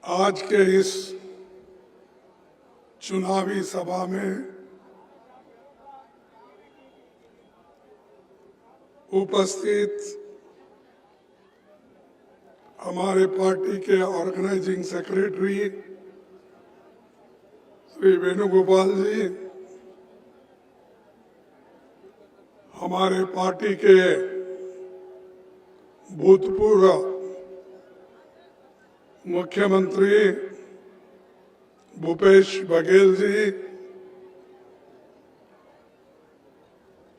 आज के इस चुनावी सभा में उपस्थित हमारे पार्टी के ऑर्गेनाइजिंग सेक्रेटरी श्री वेणुगोपाल जी, हमारे पार्टी के भूतपूर्व मुख्यमंत्री भूपेश बघेल जी,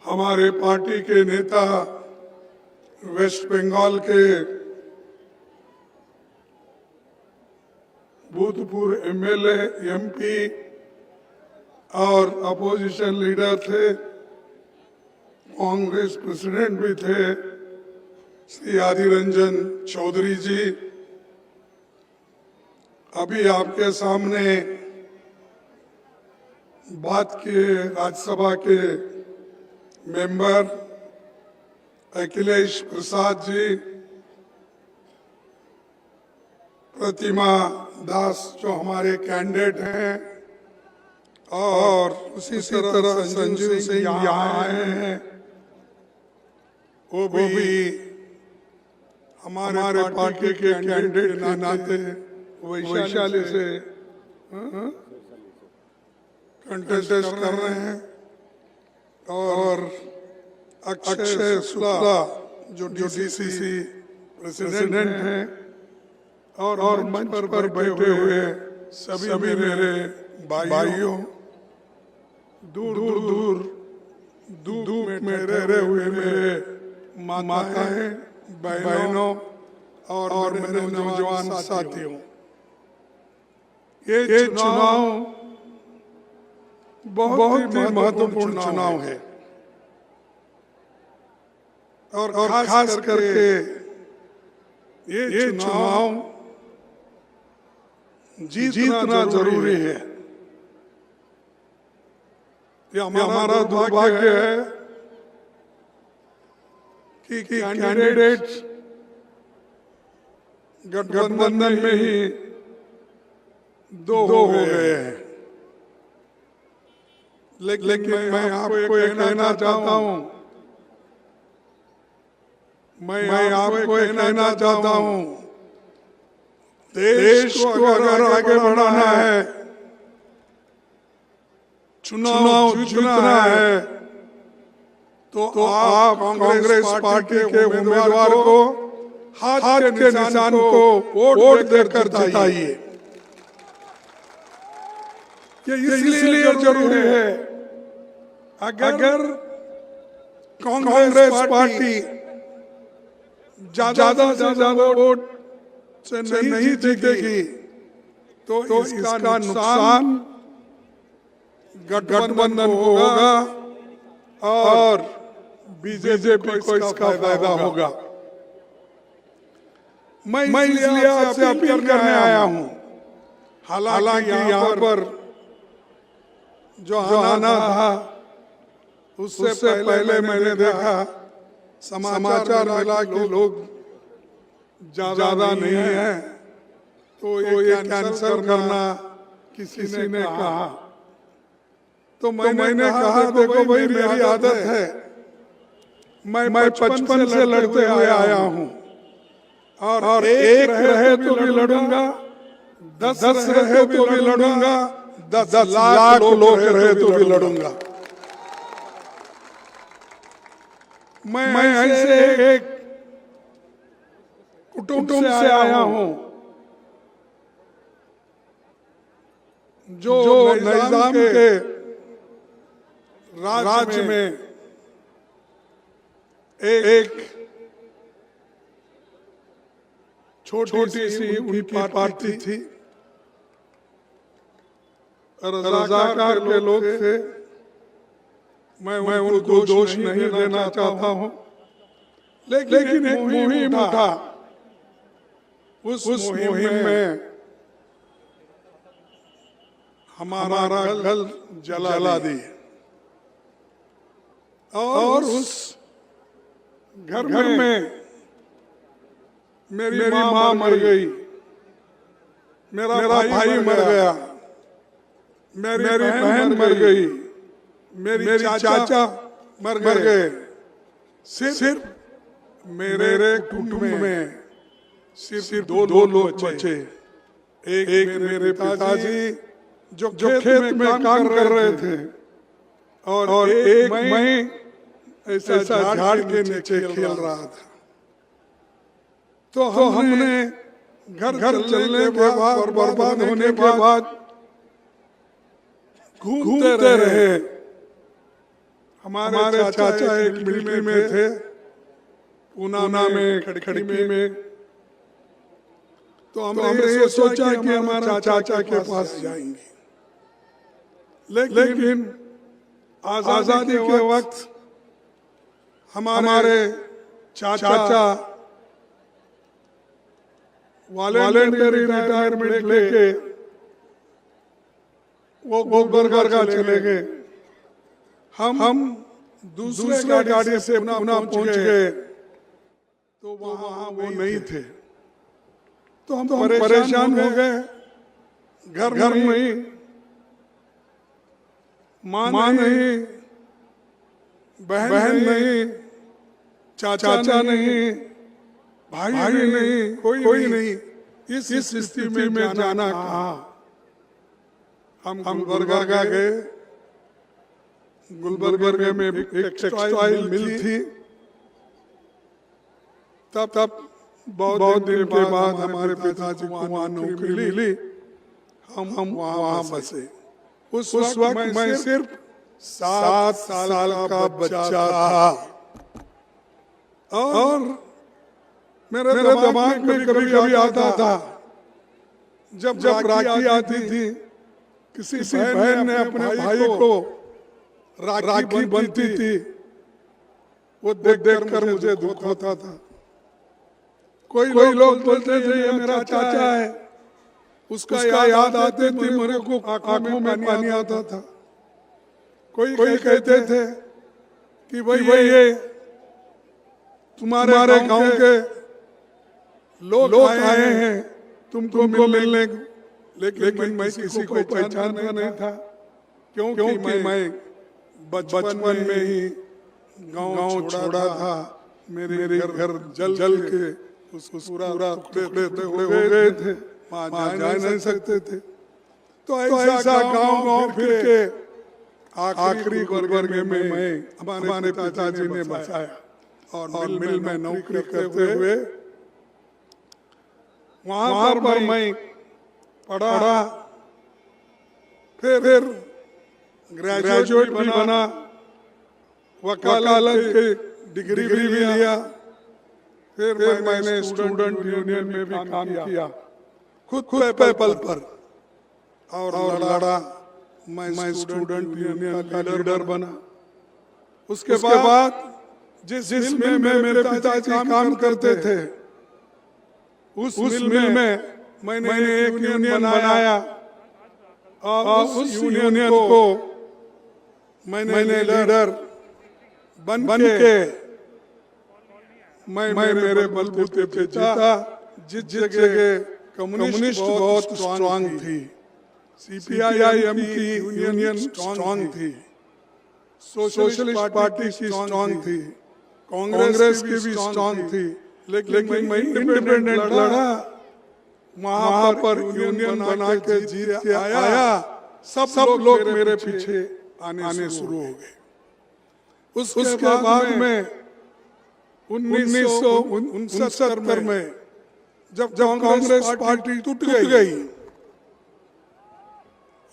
हमारे पार्टी के नेता वेस्ट बंगाल के भूतपूर्व एमएलए, एमपी और अपोजिशन लीडर थे, कांग्रेस प्रेसिडेंट भी थे श्री आदिर रंजन चौधरी जी, अभी आपके सामने बात किए राज्यसभा के मेंबर अखिलेश प्रसाद जी, प्रतिमा दास जो हमारे कैंडिडेट हैं, और उसी तरह संजीव सिंह यहाँ आए हैं, वो भी हमारे पार्टी के कैंडिडेट के नाते वैशाली से कंटेस्ट कर रहे हैं, और अक्षय शुक्ला जो डीसीसी प्रेसिडेंट हैं, और मंच पर बैठे हुए सभी मेरे भाइयों, दूर में रहे हुए मेरे माताएं, बहनों और मेरे नौजवान साथियों, ये चुनाव बहुत ही महत्वपूर्ण चुनाव है, और खास करके ये चुनाव जीतना जरूरी है। ये हमारा दुर्भाग्य है कि कैंडिडेट गठबंधन में ही दो हो गए हैं, लेकिन मैं आपको ये कहना चाहता हूं, मैं आपको ये कहना चाहता हूं, देश को अगर आगे बढ़ाना है, चुनाव जीतना है, तो आप कांग्रेस पार्टी के उम्मीदवार को हाथ के निशान को वोट देकर जिताइए। ये इसलिए जरूरी है, अगर कांग्रेस पार्टी ज्यादा से ज्यादा वोट से नहीं जीतेगी तो इसका नुकसान गठबंधन को होगा और बीजेपी को इसका फायदा होगा। मैं इसलिए आपसे अपील करने आया हूं, हालांकि यहाँ पर जो आना था उससे पहले मैंने देखा समाचार मिला कि लोग ज्यादा नहीं है, तो ये कैंसिल करना किसी ने कहा, तो मैंने कहा देखो भाई मेरी आदत है, मैं बचपन से लड़ते हुए आया हूँ, और एक रहे तो भी लड़ूंगा, 10 रहे तो भी लड़ूंगा, 10 लाख लोग रहे तो भी लड़ूंगा। मैं ऐसे एक कुटुंब से आया हूं जो निजाम के राज में एक छोटी सी उनकी पार्टी थी, रज़ाकार के लोग थे, मैं उनको दोष नहीं देना चाहता हूं, लेकिन एक मुहिम था, उस मुहिम में हमारा घर जला दी, और उस घर में मेरी माँ मर गई, मेरा भाई मर गया, मेरी बहन मर गई, मेरी चाचा मर गए। सिर्फ मेरे कुटुंब में सिर्फ दो लोग बचे। एक मेरे पिताजी जो खेत में काम कर रहे थे, और एक मैं ऐसा झाड़ के नीचे खेल रहा था। तो हमने घर चलने के बाद और बर्बाद होने के बाद घूमते रहे। हमारे चाचा एक मिलिट्री में थे, पूना में, खड़खड़ी में। तो हमने ये सोचा कि हमारा चाचा के पास जाएंगे, लेकिन आजादी के वक्त हमारे चाचा वॉलंटरी रिटायरमेंट लेके वो गुलबर्गा चले गए। हम दूसरे गाड़ी से पुनः पहुंच गए, तो वहां वो नहीं थे। तो हम परेशान हो गए। घर नहीं, माँ नहीं, बहन नहीं, चाचा नहीं, भाई नहीं, कोई नहीं। इस स्थिति में जाना कहाँ। हम गुलबर्गा गए। गुलबर्गा में एक टेक्सटाइल मिल थी। तब बहुत दिन के बाद हमारे पिताजी को वहाँ नौकरी मिली। हम वहाँ बसे। उस वक्त मैं सिर्फ 7 साल का बच्चा था, और मेरे दिमाग में कभी आता था, जब राखी आती थी, किसी बहन ने अपने भाई को राखी बनती थी, वो देख कर मुझे दुख होता था। कोई लोग बोलते थे ये मेरा चाचा है, उसका याद आते थे, मेरे को आंखों में पानी आता था। कोई कहते थे कि भाई ये तुम्हारे गांव के लोग आए हैं तुमको मिलने। लेकिन मैं किसी को पहचानता नहीं था, क्योंकि मैं बचपन में ही गांव छोड़ा था। मेरे घर जल के पूरा टुकड़े हो गए थे, वहाँ जा नहीं सकते थे। तो ऐसा गांव फिर के आखिरी गुलबर्गे में मैं हमारे पिताजी ने बचाया, और मिल में नौकरी करते हुए वहाँ पर मैं पढ़ा। फिर ग्रेजुएट भी बना, वकालत की डिग्री भी लिया। फिर मैंने स्टूडेंट यूनियन में भी काम किया, खुद पे पल पर, और लड़ा। मैं स्टूडेंट यूनियन का लीडर बना। उसके बाद जिस मिल में मेरे पिताजी काम करते थे, उस मिल में मैंने एक यूनियन बनाया, और उस यूनियन को मैंने लीडर बन के मैं मेरे बलबूते पे जीता। जिस जगह कम्युनिस्ट बहुत स्ट्रांग थी, CPIM की यूनियन स्ट्रांग थी, सोशलिस्ट पार्टी की स्ट्रांग थी, कांग्रेस की भी स्ट्रांग थी, लेकिन मैं इंडिपेंडेंट लड़ा। वहां पर यूनियन बना के जीत के आया। सब लोग मेरे पीछे आने शुरू हो गए। उसके बाद में 1969 में जब कांग्रेस पार्टी टूट गई,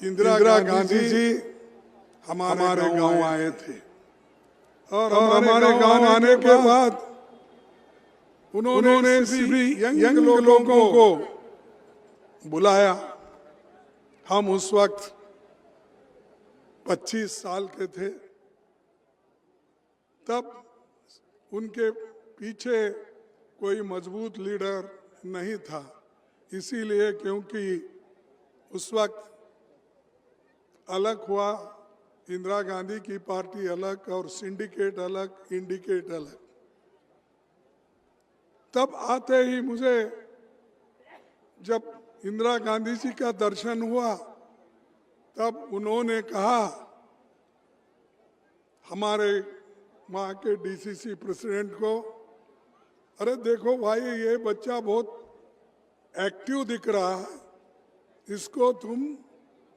इंदिरा गांधी जी हमारे गांव आए थे, और हमारे गांव आने के बाद उन्होंने सभी यंग लोगों को बुलाया। हम उस वक्त 25 साल के थे। तब उनके पीछे कोई मजबूत लीडर नहीं था, इसीलिए क्योंकि उस वक्त अलग हुआ, इंदिरा गांधी की पार्टी अलग और सिंडिकेट अलग, इंडिकेट अलग। तब आते ही मुझे जब इंदिरा गांधी जी का दर्शन हुआ, तब उन्होंने कहा हमारे वहाँ के डीसीसी प्रेसिडेंट को, अरे देखो भाई ये बच्चा बहुत एक्टिव दिख रहा है, इसको तुम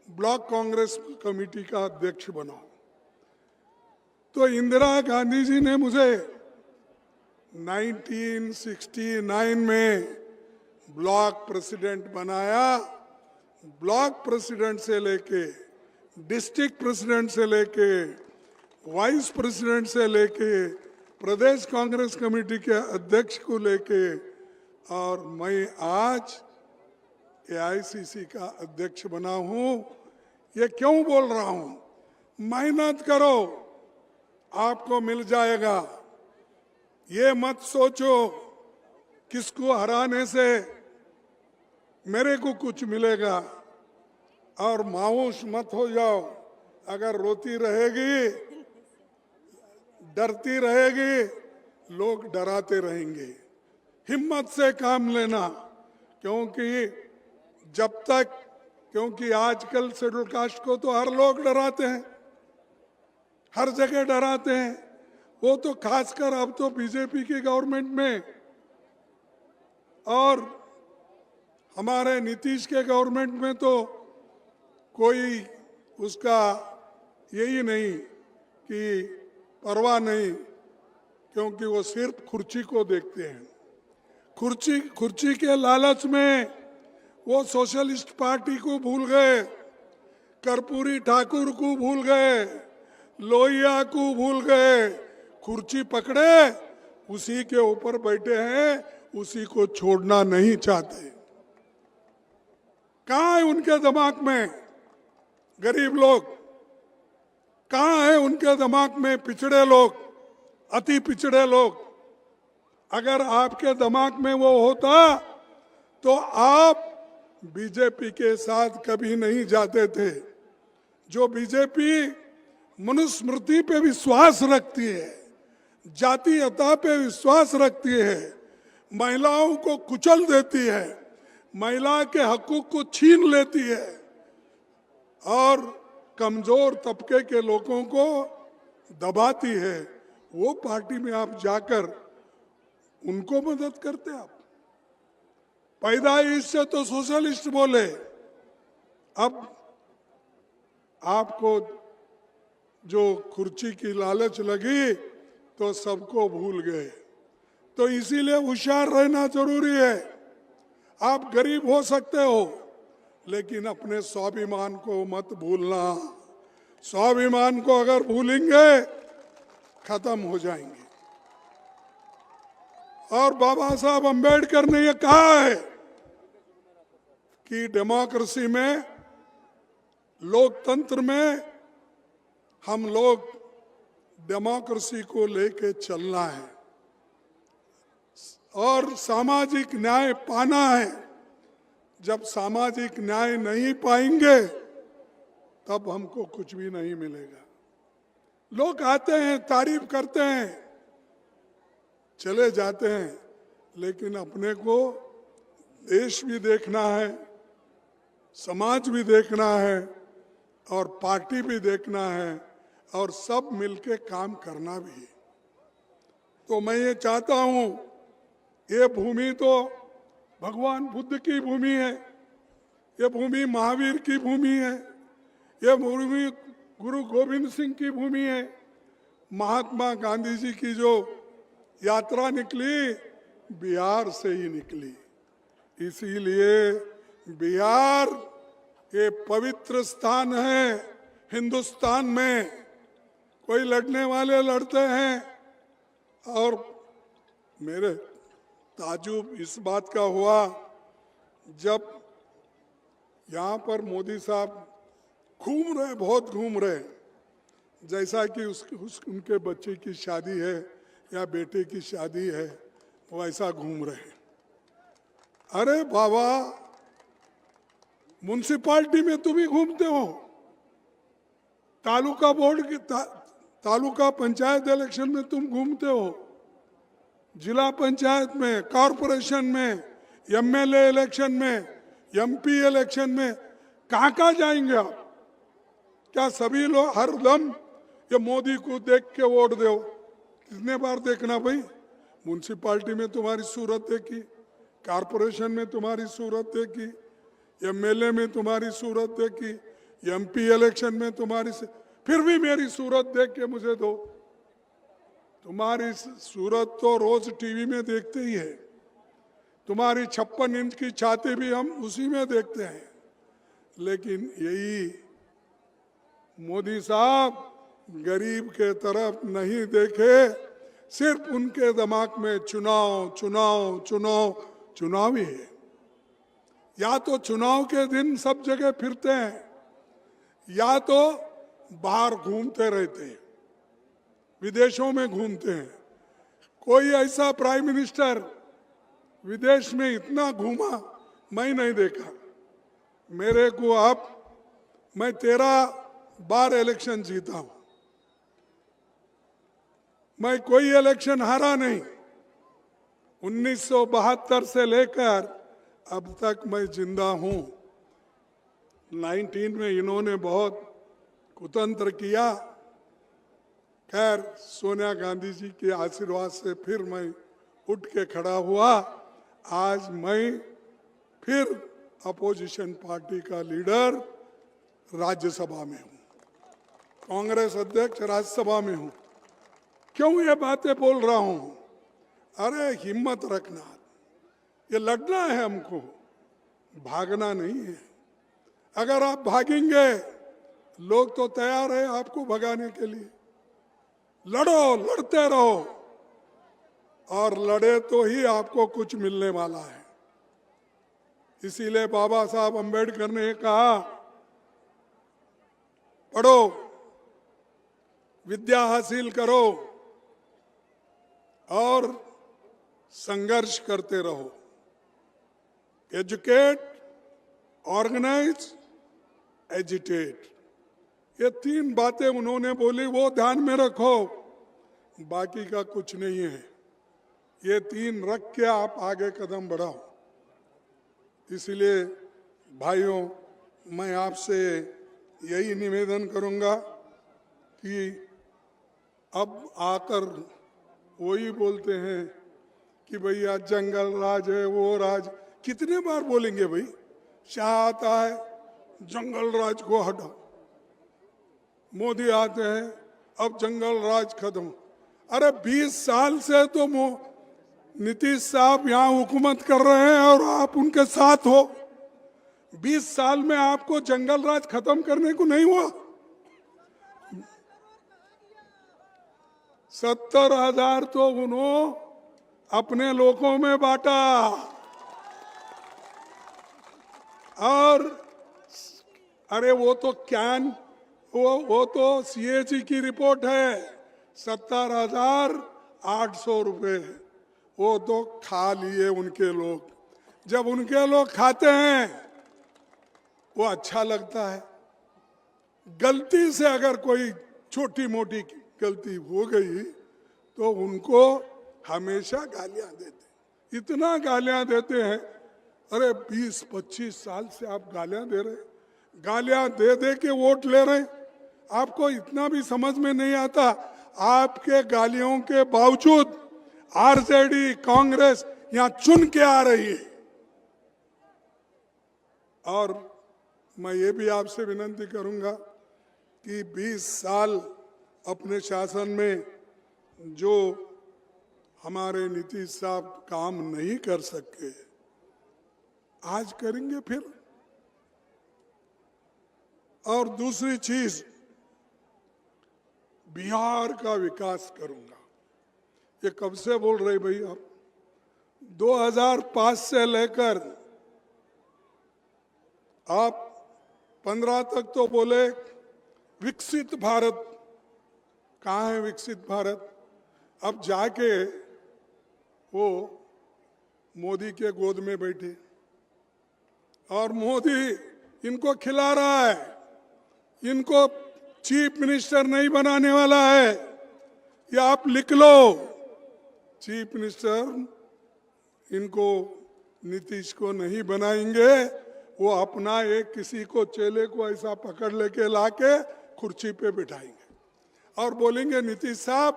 ब्लॉक कांग्रेस कमेटी का अध्यक्ष बनाओ। तो इंदिरा गांधी जी ने मुझे 1969 में ब्लॉक प्रेसिडेंट बनाया। ब्लॉक प्रेसिडेंट से लेके डिस्ट्रिक्ट प्रेसिडेंट से लेके वाइस प्रेसिडेंट से लेके प्रदेश कांग्रेस कमेटी के अध्यक्ष को लेके और मैं आज एआईसीसी का अध्यक्ष बना हूं। ये क्यों बोल रहा हूं? मेहनत करो, आपको मिल जाएगा। ये मत सोचो किसको हराने से मेरे को कुछ मिलेगा, और मायूस मत हो जाओ। अगर रोती रहेगी, डरती रहेगी, लोग डराते रहेंगे। हिम्मत से काम लेना, क्योंकि आजकल शेड्यूल कास्ट को तो हर लोग डराते हैं, हर जगह डराते हैं। वो तो खासकर अब तो बीजेपी की गवर्नमेंट में और हमारे नीतीश के गवर्नमेंट में तो कोई उसका यही नहीं कि परवाह नहीं, क्योंकि वो सिर्फ कुर्सी को देखते हैं। कुर्सी के लालच में वो सोशलिस्ट पार्टी को भूल गए, कर्पूरी ठाकुर को भूल गए, लोहिया को भूल गए। कुर्सी पकड़े, उसी के ऊपर बैठे हैं, उसी को छोड़ना नहीं चाहते। कहाँ है उनके दिमाग में गरीब लोग? कहाँ है उनके दिमाग में पिछड़े लोग, अति पिछड़े लोग? अगर आपके दिमाग में वो होता तो आप बीजेपी के साथ कभी नहीं जाते थे। जो बीजेपी मनुस्मृति पे विश्वास रखती है, जातीयता पे विश्वास रखती है, महिलाओं को कुचल देती है, महिला के हकूक को छीन लेती है और कमजोर तबके के लोगों को दबाती है, वो पार्टी में आप जाकर उनको मदद करते। आप पैदाइश से तो सोशलिस्ट बोले, अब आपको जो कुर्सी की लालच लगी तो सबको भूल गए। तो इसीलिए होशियार रहना जरूरी है। आप गरीब हो सकते हो, लेकिन अपने स्वाभिमान को मत भूलना। स्वाभिमान को अगर भूलेंगे खत्म हो जाएंगे। और बाबा साहब अंबेडकर ने यह कहा है कि डेमोक्रेसी में, लोकतंत्र में हम लोग डेमोक्रेसी को लेके चलना है और सामाजिक न्याय पाना है। जब सामाजिक न्याय नहीं पाएंगे तब हमको कुछ भी नहीं मिलेगा। लोग आते हैं, तारीफ करते हैं, चले जाते हैं, लेकिन अपने को देश भी देखना है, समाज भी देखना है और पार्टी भी देखना है और सब मिलके काम करना भी है। तो मैं ये चाहता हूं, ये भूमि तो भगवान बुद्ध की भूमि है, ये भूमि महावीर की भूमि है, ये भूमि गुरु गोविंद सिंह की भूमि है। महात्मा गांधी जी की जो यात्रा निकली बिहार से ही निकली, इसीलिए बिहार ये पवित्र स्थान है हिंदुस्तान में। कोई लड़ने वाले लड़ते हैं, और मेरे ताजुब इस बात का हुआ जब यहाँ पर मोदी साहब घूम रहे, बहुत घूम रहे, जैसा कि उनके बच्चे की शादी है या बेटे की शादी है, वैसा घूम रहे। अरे बाबा, म्युनिसिपालिटी में तुम ही घूमते हो, तालुका बोर्ड की तालुका पंचायत इलेक्शन में तुम घूमते हो, जिला पंचायत में, कॉरपोरेशन में, एमएलए इलेक्शन में एमपी इलेक्शन में कहाँ कहाँ जाएंगे आप? क्या सभी लोग हर दम ये मोदी को देख के वोट दो? कितने बार देखना भाई? म्यूनसिपालिटी में तुम्हारी सूरत देखी, कारपोरेशन में तुम्हारी सूरत देखी, एमएलए में तुम्हारी सूरत देखी, एमपी इलेक्शन में तुम्हारी फिर भी मेरी सूरत देख के मुझे दो। तुम्हारी सूरत तो रोज टीवी में देखते ही है, तुम्हारी 56 इंच की छाती भी हम उसी में देखते हैं। लेकिन यही मोदी साहब गरीब के तरफ नहीं देखे, सिर्फ उनके दिमाग में चुनाव चुनाव चुनाव चुनाव ही है। या तो चुनाव के दिन सब जगह फिरते हैं, या तो बाहर घूमते रहते हैं, विदेशों में घूमते हैं। कोई ऐसा प्राइम मिनिस्टर विदेश में इतना घूमा मैं नहीं देखा। मेरे को अब मैं 13 बार इलेक्शन जीता हूं, मैं कोई इलेक्शन हारा नहीं। 1972 से लेकर अब तक मैं जिंदा हूं। 19 में इन्होंने बहुत कुतंत्र किया, खैर सोनिया गांधी जी के आशीर्वाद से फिर मैं उठ के खड़ा हुआ। आज मैं फिर अपोजिशन पार्टी का लीडर राज्यसभा में हूं, कांग्रेस अध्यक्ष राज्यसभा में हूं। क्यों ये बातें बोल रहा हूं? अरे हिम्मत रखना, ये लड़ना है हमको, भागना नहीं है। अगर आप भागेंगे, लोग तो तैयार है आपको भगाने के लिए। लड़ो, लड़ते रहो, और लड़े तो ही आपको कुछ मिलने वाला है। इसीलिए बाबा साहब अंबेडकर ने कहा, पढ़ो, विद्या हासिल करो और संघर्ष करते रहो। एजुकेट, ऑर्गेनाइज, एजिटेट, ये 3 बातें उन्होंने बोली, वो ध्यान में रखो, बाकी का कुछ नहीं है। ये 3 रख के आप आगे कदम बढ़ाओ। इसलिए भाइयों, मैं आपसे यही निवेदन करूंगा कि अब आकर वही बोलते हैं कि भैया जंगल राज है, वो राज। कितने बार बोलेंगे भाई? शाह आता है, जंगल राज को हटाओ। मोदी आते हैं, अब जंगल राज खत्म। अरे 20 साल से तो नीतीश साहब यहाँ हुकूमत कर रहे हैं और आप उनके साथ हो। 20 साल में आपको जंगल राज खत्म करने को नहीं हुआ? 70,000 तो उन्होंने अपने लोगों में बांटा, और अरे वो तो वो तो सीएजी की रिपोर्ट है, 70,800 रुपए वो तो खा लिए उनके लोग। जब उनके लोग खाते हैं वो अच्छा लगता है। गलती से अगर कोई छोटी मोटी गलती हो गई तो उनको हमेशा गालियां देते, इतना गालियां देते हैं। अरे 20-25 साल से आप गालियां दे रहे, गालियां दे दे के वोट ले रहे। आपको इतना भी समझ में नहीं आता, आपके गालियों के बावजूद आरजेडी, कांग्रेस यहां चुन के आ रही है। और मैं ये भी आपसे विनती करूंगा कि 20 साल अपने शासन में जो हमारे नीतीश साहब काम नहीं कर सके, आज करेंगे फिर। और दूसरी चीज, बिहार का विकास करूंगा। ये कब से बोल रहे भाई आप? 2005 से लेकर आप 15 तक तो बोले विकसित भारत। कहाँ है विकसित भारत? अब जाके वो मोदी के गोद में बैठे और मोदी इनको खिला रहा है। इनको चीफ मिनिस्टर नहीं बनाने वाला है, ये आप लिख लो। चीफ मिनिस्टर इनको नीतीश को नहीं बनाएंगे, वो अपना एक किसी को चेले को ऐसा पकड़ लेके लाके कुर्सी पे बिठाएंगे और बोलेंगे नीतीश साहब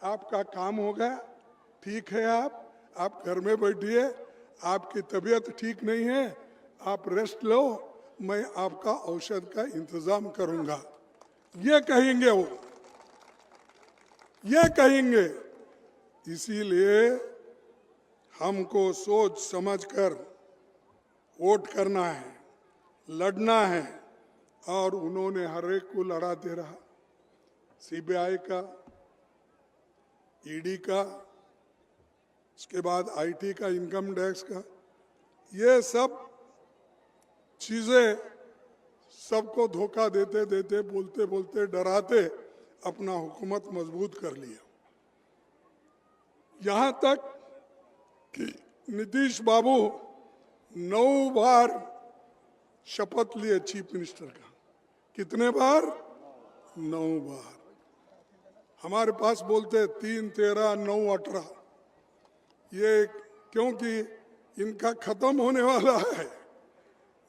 आपका काम हो गया, ठीक है, आप घर में बैठिए, आपकी तबीयत ठीक नहीं है, आप रेस्ट लो, मैं आपका औषध का इंतजाम करूंगा। ये कहेंगे वो, ये कहेंगे। इसीलिए हमको सोच समझकर वोट करना है, लड़ना है, और उन्होंने हर एक को लड़ाते रहा। सीबीआई का, ईडी का, उसके बाद आईटी का, इनकम टैक्स का, ये सब चीजें सबको धोखा देते देते, बोलते बोलते, डराते अपना हुकूमत मजबूत कर लिया। यहां तक कि नीतीश बाबू 9 बार शपथ लिए चीफ मिनिस्टर का। कितने बार? 9 बार। हमारे पास बोलते 3, 13, 9, 18। ये क्योंकि इनका खत्म होने वाला है।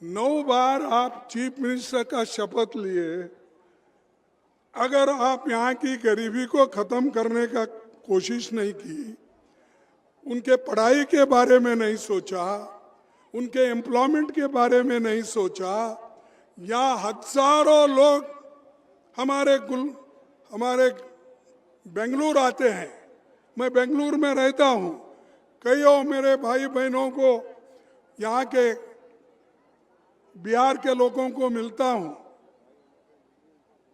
9 बार आप चीफ मिनिस्टर का शपथ लिए, अगर आप यहाँ की गरीबी को खत्म करने का कोशिश नहीं की, उनके पढ़ाई के बारे में नहीं सोचा, उनके एम्प्लॉयमेंट के बारे में नहीं सोचा, या हजारों लोग हमारे बेंगलुरु आते हैं, मैं बेंगलुरु में रहता हूँ, कईयों मेरे भाई बहनों को, यहाँ के बिहार के लोगों को मिलता हूँ,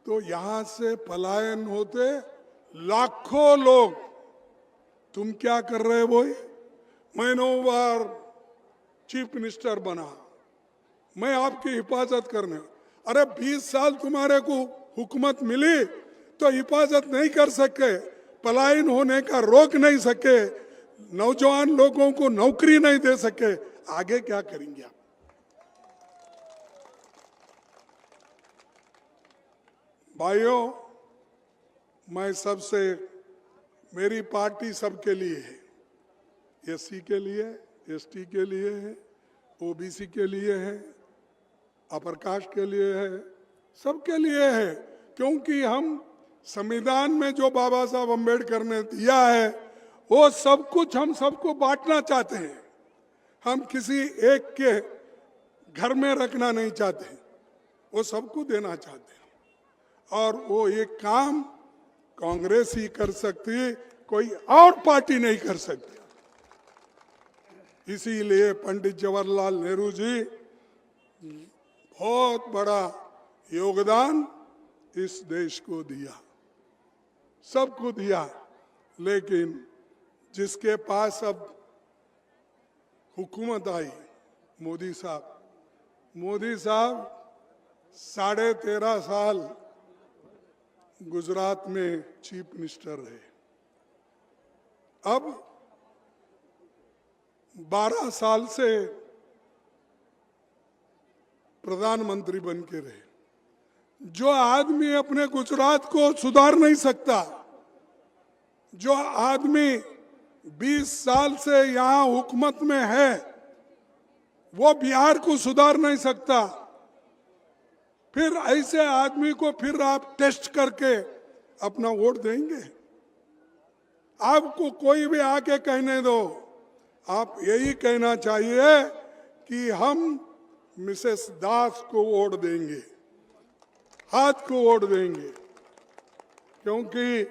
तो यहाँ से पलायन होते लाखों लोग। तुम क्या कर रहे हो? मैं 9 बार चीफ मिनिस्टर बना, मैं आपकी हिफाजत करने। अरे 20 साल तुम्हारे को हुकूमत मिली तो हिफाजत नहीं कर सके, पलायन होने का रोक नहीं सके, नौजवान लोगों को नौकरी नहीं दे सके, आगे क्या करेंगे आप? भाइयों, मैं सबसे, मेरी पार्टी सबके लिए है, एससी के लिए, एसटी के लिए है, ओबीसी के लिए है, अपर कास्ट के लिए है, सबके लिए है। क्योंकि हम संविधान में जो बाबा साहब अम्बेडकर ने दिया है वो सब कुछ हम सबको बांटना चाहते हैं। हम किसी एक के घर में रखना नहीं चाहते, वो सबको देना चाहते हैं। और वो एक काम कांग्रेस ही कर सकती है, कोई और पार्टी नहीं कर सकती। इसीलिए पंडित जवाहरलाल नेहरू जी बहुत बड़ा योगदान इस देश को दिया, सबको दिया। लेकिन जिसके पास अब हुकूमत आई, मोदी साहब 13.5 साल गुजरात में चीफ मिनिस्टर रहे, अब 12 साल से प्रधानमंत्री बन के रहे। जो आदमी अपने गुजरात को सुधार नहीं सकता, जो आदमी 20 साल से यहां हुकूमत में है, वो बिहार को सुधार नहीं सकता, फिर ऐसे आदमी को फिर आप टेस्ट करके अपना वोट देंगे? आपको कोई भी आके कहने दो, आप यही कहना चाहिए कि हम मिसेस दास को वोट देंगे, हाथ को वोट देंगे। क्योंकि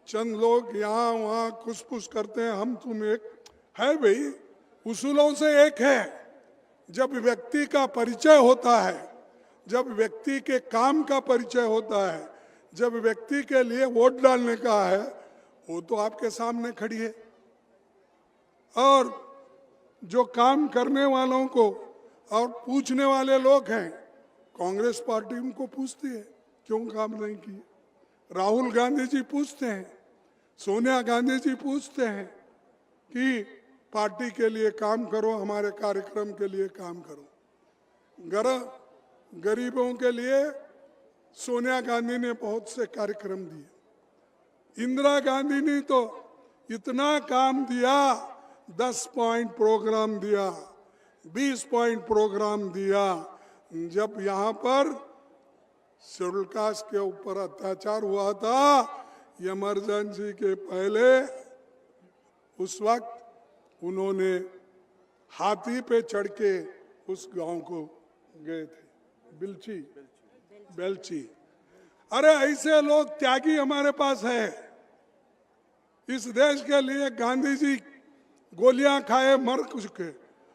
चंद लोग यहाँ वहाँ खुश करते हैं, हम तुम एक है भाई, उसूलों से एक है। जब व्यक्ति का परिचय होता है, जब व्यक्ति के काम का परिचय होता है, जब व्यक्ति के लिए वोट डालने का है, वो तो आपके सामने खड़ी है। और जो काम करने वालों को और पूछने वाले लोग हैं, कांग्रेस पार्टी उनको पूछती है क्यों काम नहीं किए, राहुल गांधी जी पूछते हैं, सोनिया गांधी जी पूछते हैं कि पार्टी के लिए काम करो, हमारे कार्यक्रम के लिए काम करो। गरीबों के लिए सोनिया गांधी ने बहुत से कार्यक्रम दिए। इंदिरा गांधी ने तो इतना काम दिया, 10 पॉइंट प्रोग्राम दिया, 20 पॉइंट प्रोग्राम दिया। जब यहाँ पर शेड्यूल कास्ट के ऊपर अत्याचार हुआ था, इमरजेंसी के पहले उस वक्त उन्होंने हाथी पे चढ़ के उस गांव को गए थे, बेलची। अरे ऐसे लोग त्यागी हमारे पास है। इस देश के लिए गांधी जी गोलियां खाए मर चुके,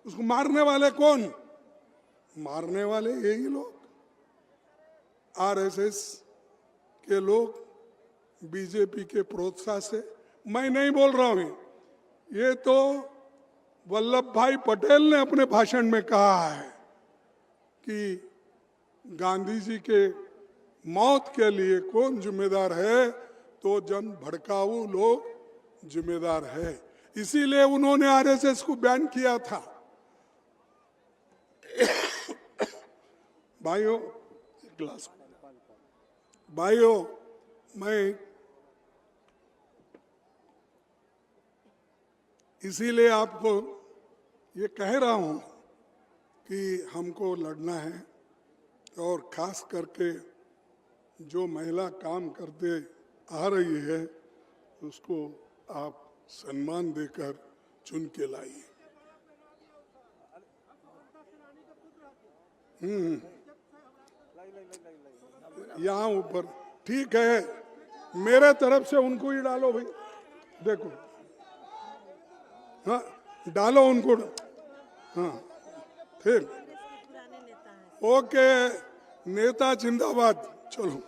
उसको मारने वाले कौन? मारने वाले यही लोग, आरएसएस के लोग, बीजेपी के प्रोत्साहन से। मैं नहीं बोल रहा हूं, ये तो वल्लभ भाई पटेल ने अपने भाषण में कहा है कि गांधी जी के मौत के लिए कौन जिम्मेदार है? तो जन भड़काऊ लोग जिम्मेदार है। इसीलिए उन्होंने आरएसएस को बैन किया था। भाइयों, एक गिलास। भाइयों, मैं इसीलिए आपको ये कह रहा हूं कि हमको लड़ना है, और खास करके जो महिला काम करते आ रही है उसको आप सम्मान देकर चुन के लाइए। यहाँ ऊपर ठीक है, मेरे तरफ से उनको ही डालो भाई, देखो, हाँ डालो उनको, हाँ फिर ओके, नेता जिंदाबाद। चलो,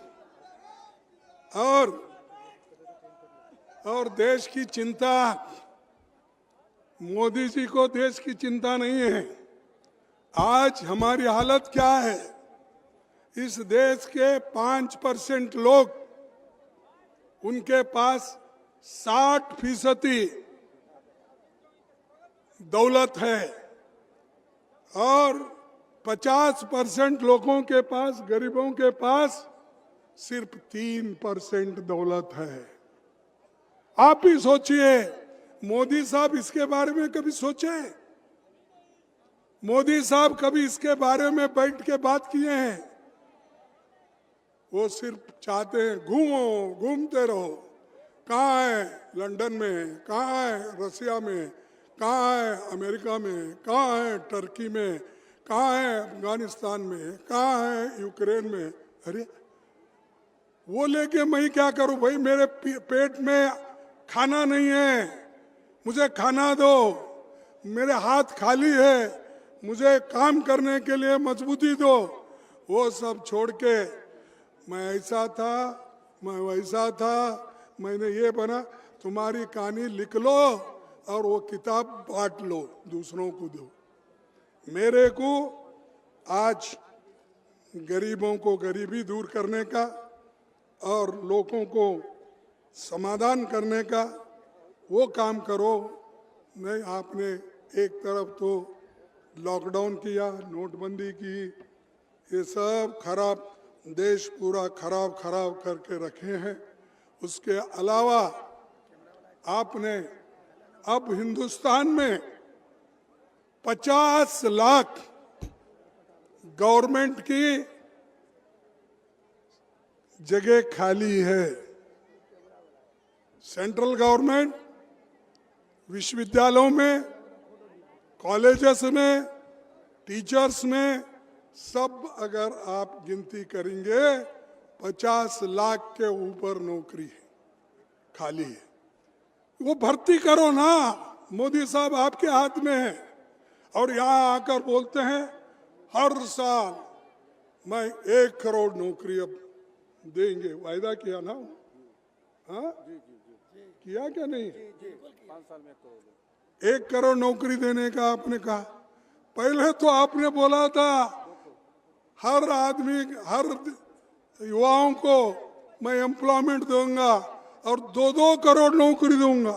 और देश की चिंता, मोदी जी को देश की चिंता नहीं है। आज हमारी हालत क्या है? इस देश के 5% लोग, उनके पास 60% दौलत है, और 50% लोगों के पास, गरीबों के पास सिर्फ 3% दौलत है। आप भी सोचिए, मोदी साहब इसके बारे में कभी सोचे? मोदी साहब कभी इसके बारे में बैठ के बात किए हैं? वो सिर्फ चाहते हैं घूमो, घूमते रहो। कहाँ है लंदन में, कहाँ है रसिया में, कहाँ है अमेरिका में, कहाँ है टर्की में, कहाँ है अफगानिस्तान में, कहाँ है यूक्रेन में। अरे वो लेके मैं क्या करूं भाई? मेरे पेट में खाना नहीं है, मुझे खाना दो। मेरे हाथ खाली है, मुझे काम करने के लिए मजबूती दो। वो सब छोड़ के मैं ऐसा था, मैं वैसा था, मैंने ये बना। तुम्हारी कहानी लिख लो और वो किताब बांट लो, दूसरों को दो। मेरे को आज गरीबों को गरीबी दूर करने का और लोगों को समाधान करने का वो काम करो। नहीं, आपने एक तरफ तो लॉकडाउन किया, नोटबंदी की, ये सब खराब, देश पूरा खराब करके रखे हैं। उसके अलावा आपने अब हिंदुस्तान में 50 लाख गवर्नमेंट की जगह खाली है। सेंट्रल गवर्नमेंट विश्वविद्यालयों में, कॉलेजेस में, टीचर्स में, सब अगर आप गिनती करेंगे 50 लाख के ऊपर नौकरी है, खाली है। वो भर्ती करो ना, मोदी साहब आपके हाथ में है। और यहाँ आकर बोलते हैं हर साल मैं 1 करोड़ नौकरी अब देंगे। वायदा किया ना? हाँ किया क्या नहीं? 5 साल में 1 करोड़ 1 करोड़ नौकरी देने का आपने कहा। पहले तो आपने बोला था हर आदमी, हर युवाओं को मैं एम्प्लॉयमेंट दूंगा और 2-2 करोड़ नौकरी दूंगा।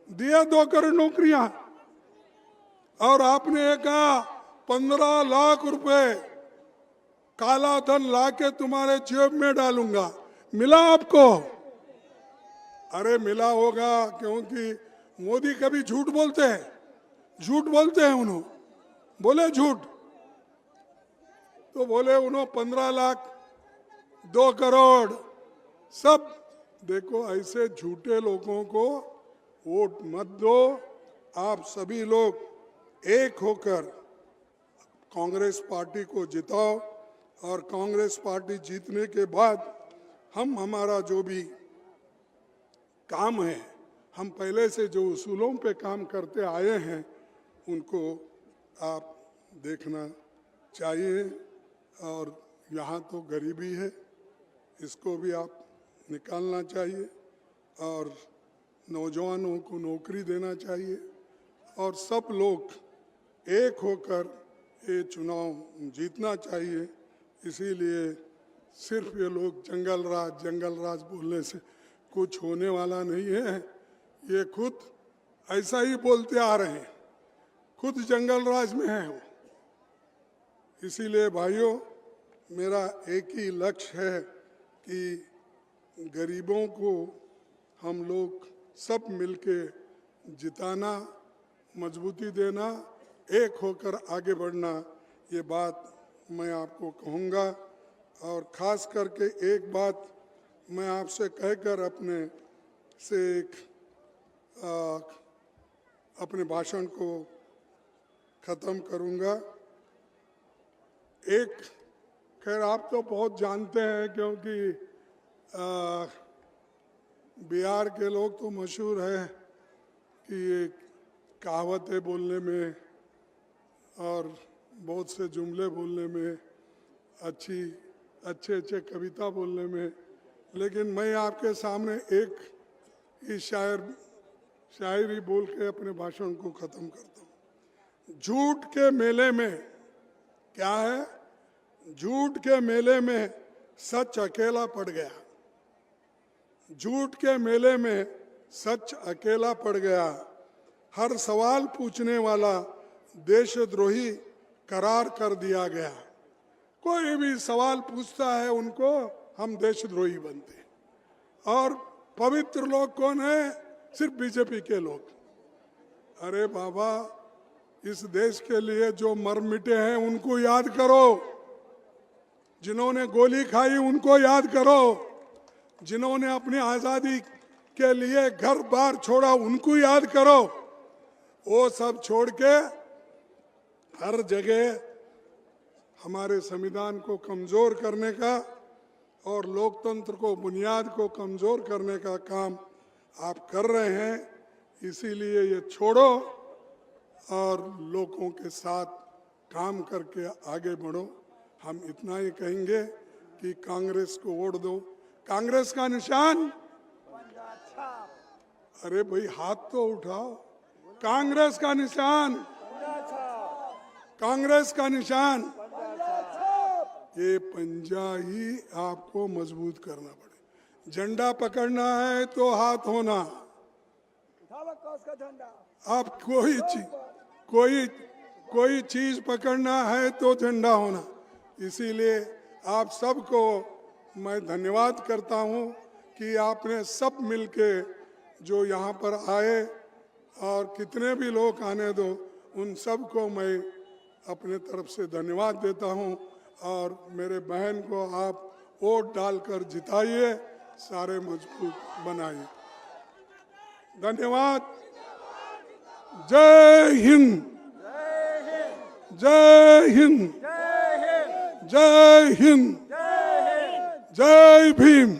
दिया 2 करोड़ नौकरियां। और आपने कहा 15 लाख रुपए काला धन लाके तुम्हारे जेब में डालूंगा। मिला आपको? अरे मिला होगा, क्योंकि मोदी कभी झूठ बोलते हैं? झूठ बोलते हैं उन्होंने? बोले झूठ, तो बोले उन्होंने 15 लाख 2 करोड़ सब। देखो ऐसे झूठे लोगों को वोट मत दो। आप सभी लोग एक होकर कांग्रेस पार्टी को जिताओ और कांग्रेस पार्टी जीतने के बाद हम हमारा जो भी काम है, हम पहले से जो उसूलों पे काम करते आए हैं उनको आप देखना चाहिए। और यहाँ तो गरीबी है, इसको भी आप निकालना चाहिए और नौजवानों को नौकरी देना चाहिए और सब लोग एक होकर ये चुनाव जीतना चाहिए। इसीलिए सिर्फ ये लोग जंगल राज बोलने से कुछ होने वाला नहीं है। ये खुद ऐसा ही बोलते आ रहे हैं, खुद जंगल राज में है वो। इसीलिए भाइयों, मेरा एक ही लक्ष्य है कि गरीबों को हम लोग सब मिलके जिताना, मजबूती देना, एक होकर आगे बढ़ना, ये बात मैं आपको कहूँगा। और ख़ास करके एक बात मैं आपसे कहकर अपने भाषण को ख़त्म करूँगा। एक, खैर आप तो बहुत जानते हैं क्योंकि बिहार के लोग तो मशहूर है कि ये कहावतें बोलने में और बहुत से जुमले बोलने में, अच्छे कविता बोलने में। लेकिन मैं आपके सामने एक ही शायरी बोल के अपने भाषण को ख़त्म करता हूँ। झूठ के मेले में क्या है? झूठ के मेले में सच अकेला पड़ गया। झूठ के मेले में सच अकेला पड़ गया। हर सवाल पूछने वाला देशद्रोही करार कर दिया गया। कोई भी सवाल पूछता है उनको हम देशद्रोही बनते हैं। और पवित्र लोग कौन है? सिर्फ बीजेपी के लोग। अरे बाबा, इस देश के लिए जो मर मिटे हैं उनको याद करो, जिन्होंने गोली खाई उनको याद करो, जिन्होंने अपनी आज़ादी के लिए घर बार छोड़ा उनको याद करो। वो सब छोड़ के हर जगह हमारे संविधान को कमज़ोर करने का और लोकतंत्र को, बुनियाद को कमज़ोर करने का काम आप कर रहे हैं। इसीलिए ये छोड़ो और लोगों के साथ काम करके आगे बढ़ो। हम इतना ही कहेंगे कि कांग्रेस को वोट दो। कांग्रेस का निशान, अरे भाई हाथ तो उठाओ। कांग्रेस का निशान, कांग्रेस का निशान, ये पंजा ही आपको मजबूत करना पड़े। झंडा पकड़ना है तो हाथ होना। आप कोई चीज पकड़ना है तो झंडा होना। इसीलिए आप सबको मैं धन्यवाद करता हूं कि आपने सब मिलके जो यहाँ पर आए, और कितने भी लोग आने दो, उन सबको मैं अपने तरफ से धन्यवाद देता हूं। और मेरे बहन को आप वोट डालकर जिताइए, सारे मजबूत बनाइए। धन्यवाद। जय हिंद, जय हिंद, जय हिंद, जय भीम।